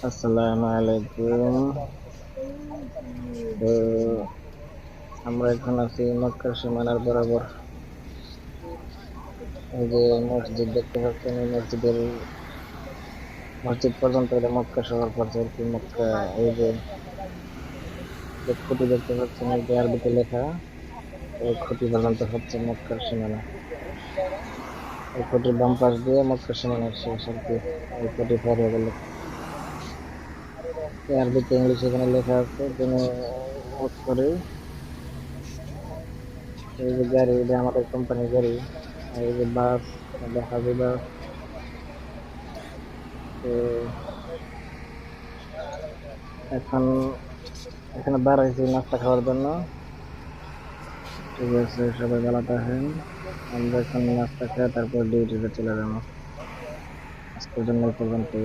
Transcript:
আসসালামু আলাইকুম। তো আমরা এখন আছি মক্কার সীমানার বরাবর। এই যে মসজিদ দেখতে পাচ্ছেন, এই মসজিদ পর্যন্ত এটা মক্কা শহর পর্যায়ে আর কি। মক্কা, এই যে যে খুঁটি দেখতে পাচ্ছেন, এই যে আরবিতে লেখা, এই খুঁটি পর্যন্ত হচ্ছে মক্কার সীমানা। এই খুঁটির বাম পাশ দিয়ে মক্কার সীমানা শেষ আর কি। এই খুঁটি পার হয়ে গেলে এই আরবিতে ইংলিশে এখানে লেখা আছে, কোনো করে। এই যে গাড়ি, এটা আমাদের কোম্পানির গাড়ি। আর এই যে বাস, হাজি বাস। তো এখন এখানে দাঁড়াইছি নাস্তা খাওয়ার জন্য। ঠিক আছে, সবাই ভালো থাকেন। আমরা এখন নাস্তা খেয়ে তারপর ডিউটিতে চলে যাবো। আজকের জন্য এই পর্যন্তই।